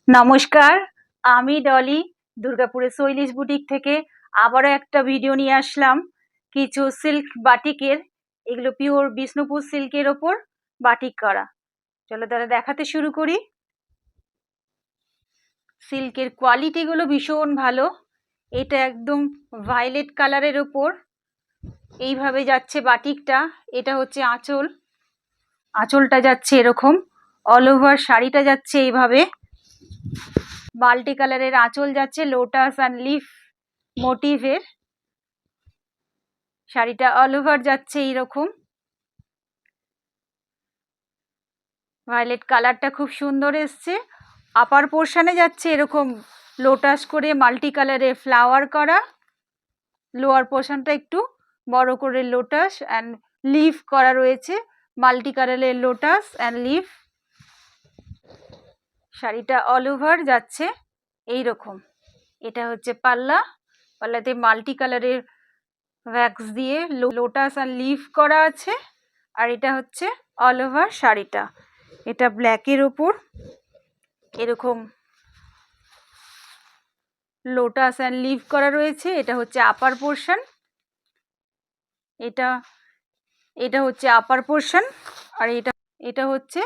নমস্কার, আমি ডলি দুর্গাপুরের শৈলিশ বুটিক থেকে আবারও একটা ভিডিও নিয়ে আসলাম। কিছু সিল্ক বাটিকের, এগুলো পিওর বিষ্ণুপুর সিল্কের ওপর বাটিক করা। চলো তাহলে দেখাতে শুরু করি। সিল্কের কোয়ালিটিগুলো ভীষণ ভালো। এটা একদম ভায়োলেট কালারের ওপর এইভাবে যাচ্ছে বাটিকটা। এটা হচ্ছে আঁচল, আঁচলটা যাচ্ছে এরকম, অল ওভার শাড়িটা যাচ্ছে এইভাবে মাল্টি কালারের আঁচল যাচ্ছে, লোটাস অ্যান্ড লিফ মোটিভের শাড়িটা অল ওভার যাচ্ছে এইরকম। ভায়োলেট কালারটা খুব সুন্দর এসছে। আপার পোর্শনে যাচ্ছে এরকম লোটাস করে মাল্টি কালারের ফ্লাওয়ার করা, লোয়ার পোর্শনটা একটু বড় করে লোটাস অ্যান্ড লিফ করা রয়েছে, মাল্টি কালারের লোটাস অ্যান্ড লিফ। শাড়িটা অল ওভার যাচ্ছে এইরকম। এটা হচ্ছে পাল্লা, পাল্লাতে মাল্টি কালারের ওয়্যাক্স দিয়ে লোটাস আর লিফ করা আছে। আর এটা হচ্ছে অল ওভার শাড়িটা, এটা ব্ল্যাকের ওপর এরকম লোটাস অ্যান্ড লিফ করা রয়েছে। এটা হচ্ছে আপার পোর্শন, এটা হচ্ছে আপার পোর্শন, আর এটা হচ্ছে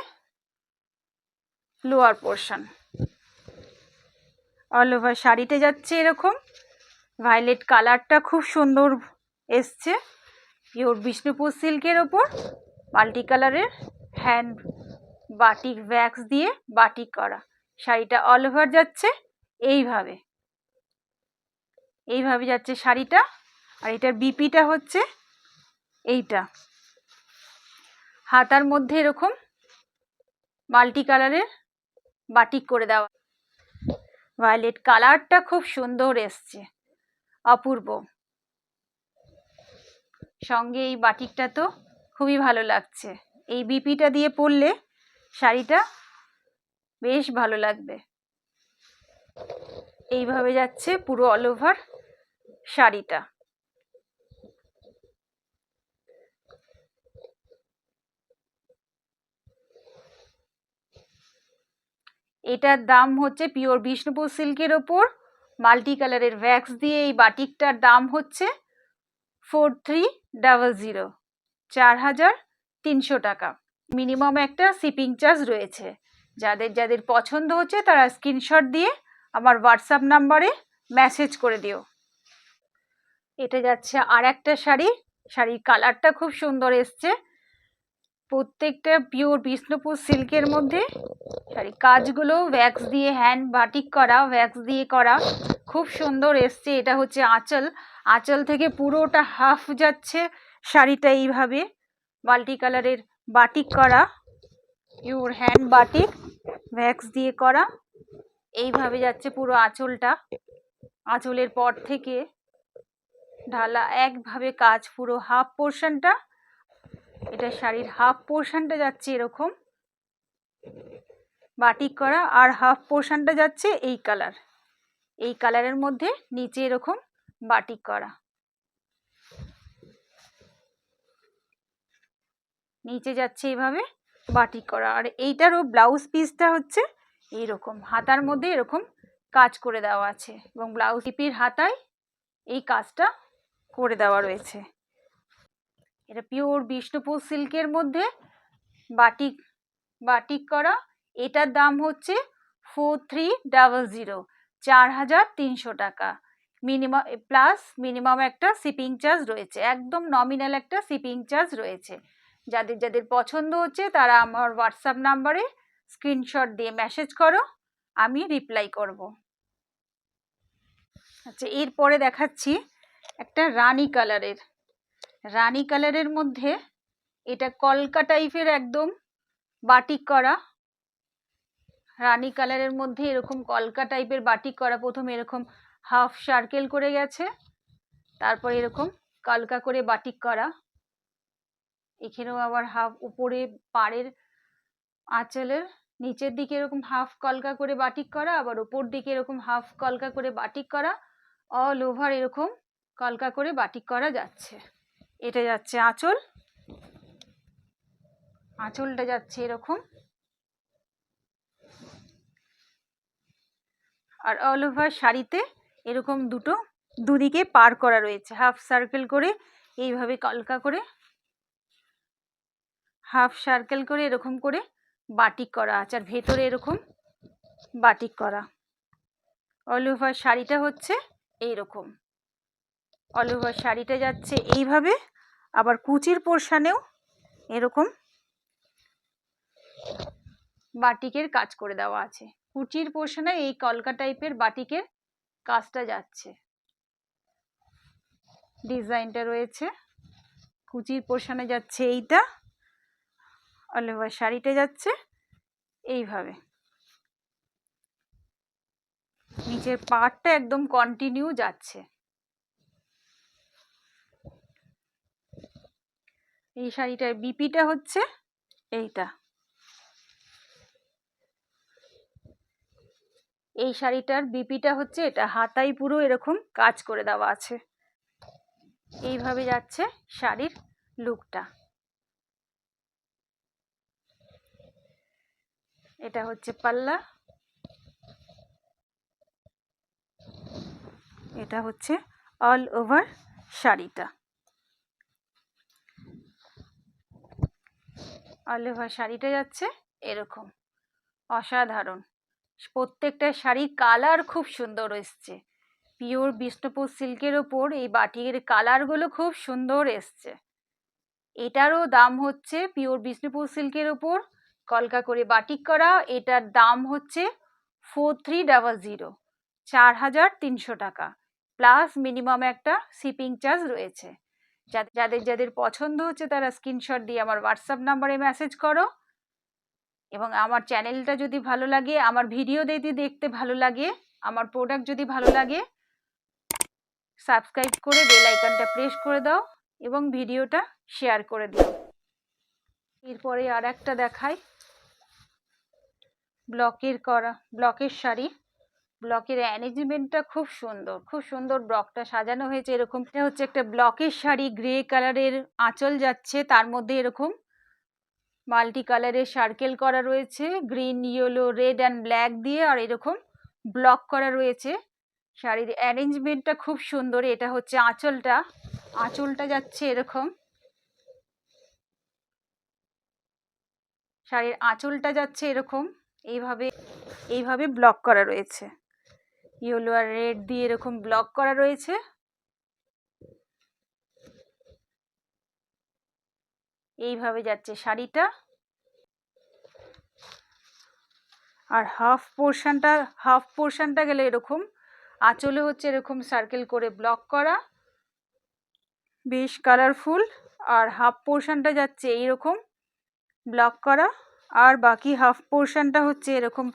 লোয়ার পোর্শন। অল ওভার শাড়িতে যাচ্ছে এরকম। ভায়োলেট কালারটা খুব সুন্দর এসছে, পিওর বিষ্ণুপুর সিল্কের ওপর মাল্টি কালারের হ্যান্ড বাটিক ওয়্যাক্স দিয়ে বাটিক করা। শাড়িটা অল ওভার যাচ্ছে এইভাবে, এইভাবে যাচ্ছে শাড়িটা। আর এটার বিপিটা হচ্ছে এইটা, হাতার মধ্যে এরকম মাল্টি কালারের বাটিক করে দেওয়া। ভায়োলেট কালারটা খুব সুন্দর এসছে, অপূর্ব। সঙ্গে এই বাটিকটা তো খুবই ভালো লাগছে। এই বিপিটা দিয়ে পরলে শাড়িটা বেশ ভালো লাগবে। এইভাবে যাচ্ছে পুরো অল ওভার শাড়িটা। এটার দাম হচ্ছে পিওর বিষ্ণুপুর সিল্কের ওপর মাল্টি কালারের ওয়্যাক্স দিয়ে এই বাটিকটার দাম হচ্ছে 4300, 4300 টাকা। মিনিমাম একটা শিপিং চার্জ রয়েছে। যাদের যাদের পছন্দ হচ্ছে তারা স্ক্রিনশট দিয়ে আমার হোয়াটসঅ্যাপ নাম্বারে মেসেজ করে দিও। এটা যাচ্ছে আর একটা শাড়ি, শাড়ির কালারটা খুব সুন্দর এসছে। প্রত্যেকটা পিওর বিষ্ণুপুর সিল্কের মধ্যে শাড়ি কাজগুলো ওয়্যাক্স দিয়ে হ্যান্ড বাটিক করা, ওয়্যাক্স দিয়ে করা, খুব সুন্দর এসছে। এটা হচ্ছে আঁচল, আঁচল থেকে পুরোটা হাফ যাচ্ছে শাড়িটা এইভাবে মাল্টি কালারের বাটিক করা, পিওর হ্যান্ড বাটিক ওয়্যাক্স দিয়ে করা। এইভাবে যাচ্ছে পুরো আঁচলটা, আঁচলের পর থেকে ঢালা একভাবে কাজ পুরো হাফ পোর্শনটা। এটা শাড়ির হাফ পোর্শনটা যাচ্ছে এরকম বাটিক করা, আর হাফ পোর্শনটা যাচ্ছে এই কালার, এই কালারের মধ্যে নিচে এরকম বাটিক করা, নিচে যাচ্ছে এইভাবে বাটিক করা। আর এইটারও ব্লাউজ পিসটা হচ্ছে এইরকম, হাতার মধ্যে এরকম কাজ করে দেওয়া আছে এবং ব্লাউজ পিপির হাতায় এই কাজটা করে দেওয়া রয়েছে। এটা পিওর বিষ্ণুপুর সিল্কের মধ্যে বাটিক বাটিক করা। এটার দাম হচ্ছে 4300, 4300 টাকা। মিনিমাম প্লাস মিনিমাম একটা শিপিং চার্জ রয়েছে, একদম নমিনাল একটা শিপিং চার্জ রয়েছে। যাদের যাদের পছন্দ হচ্ছে তারা আমার হোয়াটসঅ্যাপ নাম্বারে স্ক্রিনশট দিয়ে মেসেজ করো, আমি রিপ্লাই করব। আচ্ছা, এরপরে দেখাচ্ছি একটা রানী কালারের, রানী কালারের মধ্যে এটা কলকা টাইপের একদম বাটিক করা। রানী কালারের মধ্যে এরকম কলকা টাইপের বাটিক করা, প্রথমে এরকম হাফ সার্কেল করে গেছে, তারপর এরকম কলকা করে বাটিক করা। এখানেও আবার হাফ উপরে পাড়ের আঁচলের নিচের দিকে এরকম হাফ কলকা করে বাটিক করা, আবার উপর দিকে এরকম হাফ কলকা করে বাটিক করা, অল ওভার এরকম কলকা করে বাটিক করা যাচ্ছে। এটা যাচ্ছে আঁচল, আঁচলটা যাচ্ছে এরকম। আর অল ওভার শাড়িতে এরকম দুদিকে পার করা রয়েছে, হাফ সার্কেল করে এইভাবে কলকা করে হাফ সার্কেল করে এরকম করে বাটিক করা আছে, আর ভেতরে এরকম বাটিক করা। অল ওভার শাড়িটা হচ্ছে এইরকম, অল ওভার শাড়িটা যাচ্ছে এইভাবে। আবার কুচির পোর্শনেও এরকম বাটিকের কাজ করে দেওয়া আছে, কুচির পোর্শনে এই কলকা টাইপের বাটিকের কাজটা যাচ্ছে, ডিজাইনটা রয়েছে। কুচির পোর্শনে যাচ্ছে এইটা, অল ওভার শাড়িটা যাচ্ছে এইভাবে। নিচের পার্টটা একদম কন্টিনিউ যাচ্ছে। এই শাড়িটার বিপিটা হচ্ছে এইটা, এই শাড়িটার বিপিটা হচ্ছে এটা, হাতায় পুরো এরকম কাজ করে দেওয়া আছে। এইভাবে যাচ্ছে শাড়ির লুকটা। এটা হচ্ছে পাল্লা, এটা হচ্ছে অল ওভার শাড়িটা। অল ওভার শাড়িটা যাচ্ছে এরকম, অসাধারণ। প্রত্যেকটা শাড়ির কালার খুব সুন্দর এসছে, পিওর বিষ্ণুপুর সিল্কের ওপর এই বাটিকের কালারগুলো খুব সুন্দর এসছে। এটারও দাম হচ্ছে, পিওর বিষ্ণুপুর সিল্কের ওপর কলকা করে বাটিক করা, এটার দাম হচ্ছে 4300, 4300 টাকা, প্লাস মিনিমাম একটা শিপিং চার্জ রয়েছে। যাদের যাদের পছন্দ হচ্ছে তারা স্ক্রিনশট দিয়ে আমার হোয়াটসঅ্যাপ নাম্বারে মেসেজ করো, এবং আমার চ্যানেলটা যদি ভালো লাগে, আমার ভিডিও দেখতে ভালো লাগে, আমার প্রোডাক্ট যদি ভালো লাগে, সাবস্ক্রাইব করে বেল আইকনটা প্রেস করে দাও এবং ভিডিওটা শেয়ার করে দিও। এরপরে আর একটা দেখাই, ব্লকের শাড়ি। ব্লকের অ্যারেঞ্জমেন্টটা খুব সুন্দর, খুব সুন্দর ব্লকটা সাজানো হয়েছে এরকম। এটা হচ্ছে একটা ব্লকের শাড়ি, গ্রে কালারের আঁচল যাচ্ছে, তার মধ্যে এরকম মাল্টি কালারের সার্কেল করা রয়েছে, green, yellow, red and black দিয়ে, আর এরকম ব্লক করা রয়েছে। শাড়ির অ্যারেঞ্জমেন্টটা খুব সুন্দর। এটা হচ্ছে আঁচলটা যাচ্ছে এরকম, শাড়ির আঁচলটা যাচ্ছে এরকম, এইভাবে ব্লক করা রয়েছে, ইয়েলো আর রেড দিয়ে এরকম ব্লক করা রয়েছে। এইভাবে যাচ্ছে শাড়িটা, আর হাফ পোর্শনটা গেলে এরকম আঁচলে হচ্ছে এরকম সার্কেল করে ব্লক করা, বেশ কালারফুল। আর হাফ পোর্শনটা যাচ্ছে এইরকম ব্লক করা, আর বাকি হাফ পোর্শনটা হচ্ছে এরকম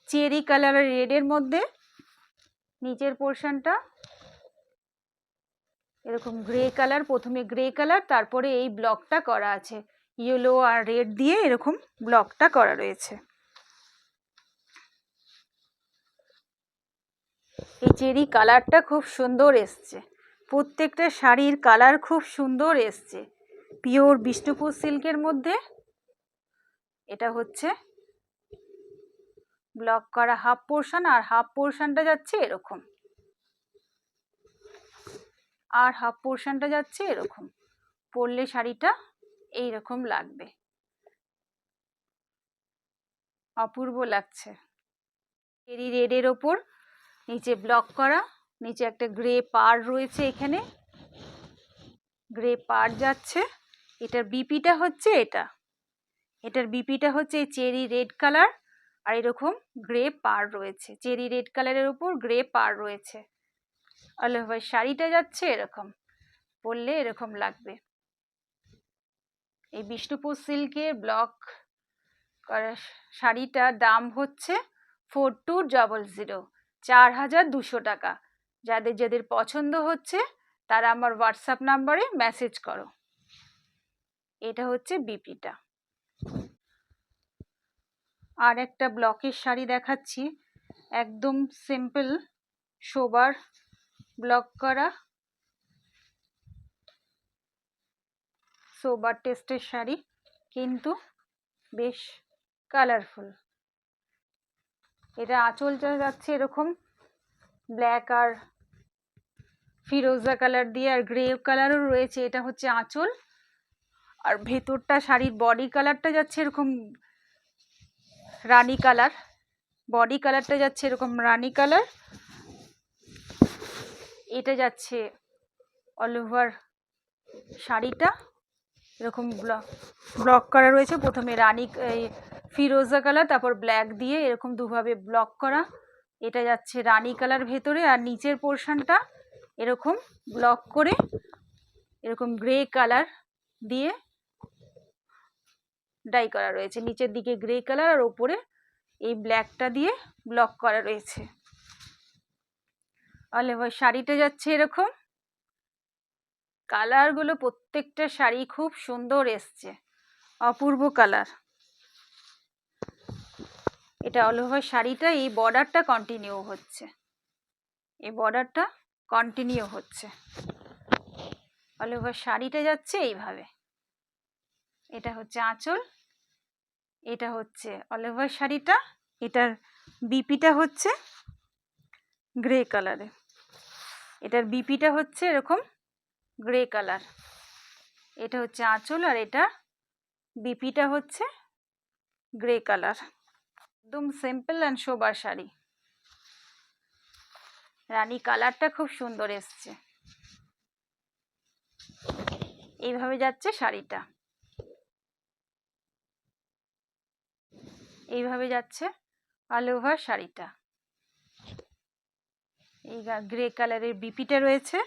চেরি কালারের রেডের মধ্যে, নিচের পোর্শনটা এরকম গ্রে কালার, প্রথমে গ্রে কালার, তারপরে এই ব্লকটা করা আছে, ইয়েলো আর রেড দিয়ে এরকম ব্লকটা করা রয়েছে। এই চেরি কালারটা খুব সুন্দর এসছে, প্রত্যেকটা শাড়ির কালার খুব সুন্দর এসছে, পিওর বিষ্ণুপুর সিল্কের মধ্যে। এটা হচ্ছে ব্লক করা হাফ পোর্শন, আর হাফ পোর্শনটা যাচ্ছে এরকম, আর হাফ পোর্শনটা যাচ্ছে এরকম। পরলে শাড়িটা এইরকম লাগবে, অপূর্ব লাগছে। চেরি রেডের ওপর নিচে ব্লক করা, নিচে একটা গ্রে পাড় রয়েছে, এখানে গ্রে পাড় যাচ্ছে। এটার বিপিটা হচ্ছে এটার বিপিটা হচ্ছে চেরি রেড কালার, আর এরকম গ্রে পাড় রয়েছে, চেরি রেড কালারের উপর গ্রে পাড় রয়েছে। অল ওভার শাড়িটা যাচ্ছে এরকম, পরলে এরকম লাগবে। এই বিষ্ণুপুর সিল্কের ব্লক করা শাড়িটার দাম হচ্ছে 4200, 4200 টাকা। যাদের যাদের পছন্দ হচ্ছে তারা আমার হোয়াটসঅ্যাপ নাম্বারে মেসেজ করো। এটা হচ্ছে বিপিটা। আর একটা ব্লকের শাড়ি দেখাচ্ছি, একদম সিম্পল সোবার ব্লক করা, সোবার টেস্টের শাড়ি, কিন্তু বেশ কালারফুল। এটা আঁচলটা যাচ্ছে এরকম ব্ল্যাক আর ফিরোজা কালার দিয়ে, আর গ্রে কালারও রয়েছে। এটা হচ্ছে আঁচল, আর ভেতরটা শাড়ির বডি কালারটা যাচ্ছে এরকম রানী কালার, বডি কালারটা যাচ্ছে এরকম রানী কালার। এটা যাচ্ছে অল ওভার শাড়িটা এরকম ব্লক করা রয়েছে, প্রথমে রানী ফিরোজা কালার, তারপর ব্ল্যাক দিয়ে এরকম দুভাবে ব্লক করা। এটা যাচ্ছে রানী কালার ভেতরে, আর নিচের পোর্শনটা এরকম ব্লক করে এরকম গ্রে কালার দিয়ে ডাই করা রয়েছে। নিচের দিকে গ্রে কালার আর ওপরে এই ব্ল্যাকটা দিয়ে ব্লক করা রয়েছে। অল ওভার শাড়িটা যাচ্ছে এরকম। কালারগুলো প্রত্যেকটা শাড়ি খুব সুন্দর এসছে, অপূর্ব কালার। এটা অল ওভার শাড়িটা, এই বর্ডারটা কন্টিনিউ হচ্ছে, এই বর্ডারটা কন্টিনিউ হচ্ছে। অল ওভার শাড়িটা যাচ্ছে এইভাবে। এটা হচ্ছে আঁচল, এটা হচ্ছে অল ওভার শাড়িটা। এটার বিপিটা হচ্ছে গ্রে কালারে, এটার বিপিটা হচ্ছে এরকম গ্রে কালার। এটা হচ্ছে আঁচল, আর এটা বিপিটা হচ্ছে গ্রে কালার। একদম সিম্পল অ্যান্ড সোবার শাড়ি। রানী কালারটা খুব সুন্দর এসছে। এইভাবে যাচ্ছে শাড়িটা, এইভাবে যাচ্ছে অল ওভার শাড়িটা। এই গ্রে কালারের বিপিটা রয়েছে,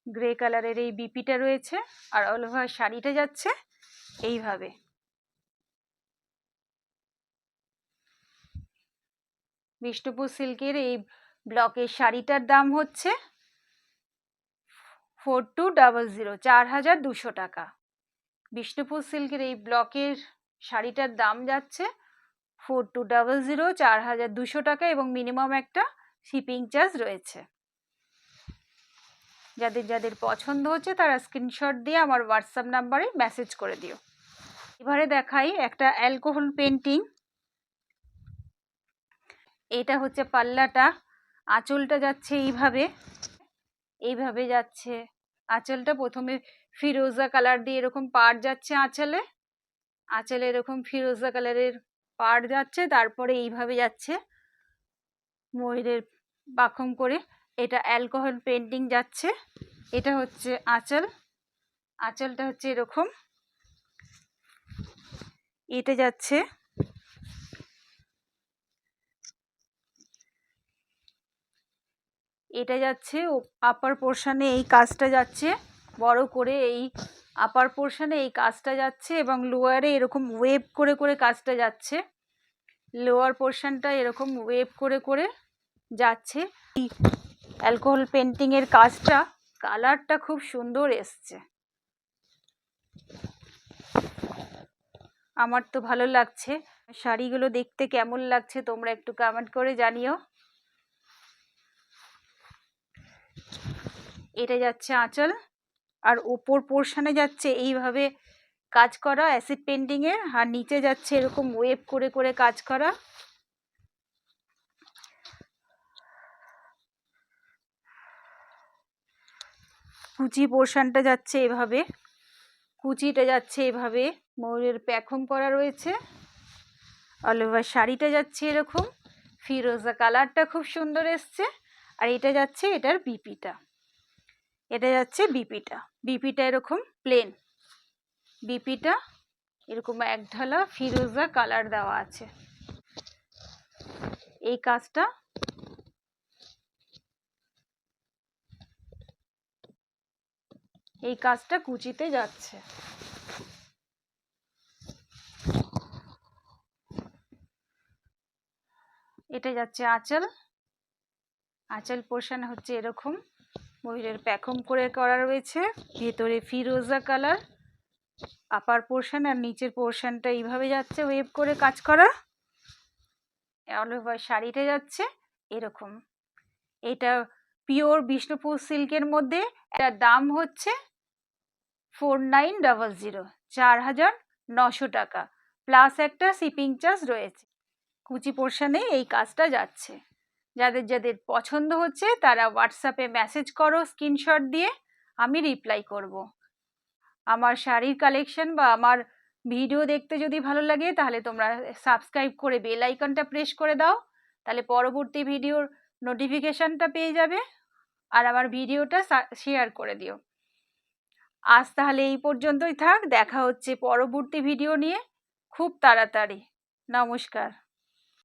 গ্রে কালারের এই বিপিটা রয়েছে, আর অল ওভার শাড়িটা যাচ্ছে এইভাবে। বিষ্ণুপুর সিল্কের এই ব্লকের শাড়িটার দাম হচ্ছে 4200, 4200 টাকা। বিষ্ণুপুর সিল্কের এই ব্লকের শাড়িটার দাম যাচ্ছে 4200, 4200 টাকা, এবং মিনিমাম একটা শিপিং চার্জ রয়েছে। যাদের যাদের পছন্দ হচ্ছে তারা স্ক্রিনশট দিয়ে আমার হোয়াটসঅ্যাপ নাম্বারে মেসেজ করে দিও। এবারে দেখাই একটা অ্যালকোহল পেন্টিং। এটা হচ্ছে পাল্লাটা, আঁচলটা যাচ্ছে এইভাবে, এইভাবে যাচ্ছে আঁচলটা। প্রথমে ফিরোজা কালার দিয়ে এরকম পাড় যাচ্ছে আঁচলে, আঁচলে এরকম ফিরোজা কালারের পাড় যাচ্ছে, তারপরে এইভাবে যাচ্ছে ময়ূরের বাখম করে। এটা অ্যালকোহল পেন্টিং যাচ্ছে। এটা হচ্ছে আঁচল, আঁচলটা হচ্ছে এরকম। এটা যাচ্ছে এটা যাচ্ছে আপার পোর্শনে, এই কাজটা যাচ্ছে বড় করে, এই আপার পোর্শনে এই কাজটা যাচ্ছে, এবং লোয়ারে এরকম ওয়েভ করে করে কাজটা যাচ্ছে। লোয়ার পোর্শনটা এরকম ওয়েভ করে করে যাচ্ছে। এই অ্যালকোহল পেন্টিংয়ের কাজটা, কালারটা খুব সুন্দর এসছে, আমার তো ভালো লাগছে। শাড়িগুলো দেখতে কেমন লাগছে তোমরা একটু কমেন্ট করে জানিও। এটা যাচ্ছে আঁচল, আর ওপর পোর্শনে যাচ্ছে এইভাবে কাজ করা অ্যাসিড পেন্টিংয়ে, আর নিচে যাচ্ছে এরকম ওয়েভ করে করে কাজ করা। কুচি পোর্শনটা যাচ্ছে এভাবে, কুচিটা যাচ্ছে এভাবে, ময়ূরের পেখম করা রয়েছে। অল ওভার শাড়িটা যাচ্ছে এরকম, ফিরোজা কালারটা খুব সুন্দর এসছে। আর এটা যাচ্ছে এটার বিপিটা, এটা যাচ্ছে বিপিটা। বিপিটা এরকম প্লেন, বিপিটা এরকম এক ঢালা ফিরোজা কালার দেওয়া আছে। এই কাজটা কুচিতে যাচ্ছে। এটা যাচ্ছে আঁচল, আঁচল পোর্শন হচ্ছে এরকম ময়ূরের পেখম করে করা রয়েছে, ভেতরে ফিরোজা কালার আপার পোর্শন, আর নিচের পোর্শনটা এইভাবে যাচ্ছে ওয়েভ করে কাজ করা। অল ওভার শাড়িটা যাচ্ছে এরকম। এটা পিওর বিষ্ণুপুর সিল্কের মধ্যে, এটার দাম হচ্ছে 4900, 4900 টাকা, প্লাস একটা শিপিং চার্জ রয়েছে। কুচি পোর্শনে এই কাজটা যাচ্ছে। যাদের যাদের পছন্দ হচ্ছে তারা হোয়াটসঅ্যাপে মেসেজ করো স্ক্রিনশট দিয়ে, আমি রিপ্লাই করব। আমার শাড়ির কালেকশন বা আমার ভিডিও দেখতে যদি ভালো লাগে তাহলে তোমরা সাবস্ক্রাইব করে বেল আইকনটা প্রেস করে দাও, তাহলে পরবর্তী ভিডিওর নোটিফিকেশনটা পেয়ে যাবে। আর আমার ভিডিওটা শেয়ার করে দিও। আজ তাহলে এই পর্যন্তই থাক, দেখা হচ্ছে পরবর্তী ভিডিও নিয়ে খুব তাড়াতাড়ি। নমস্কার।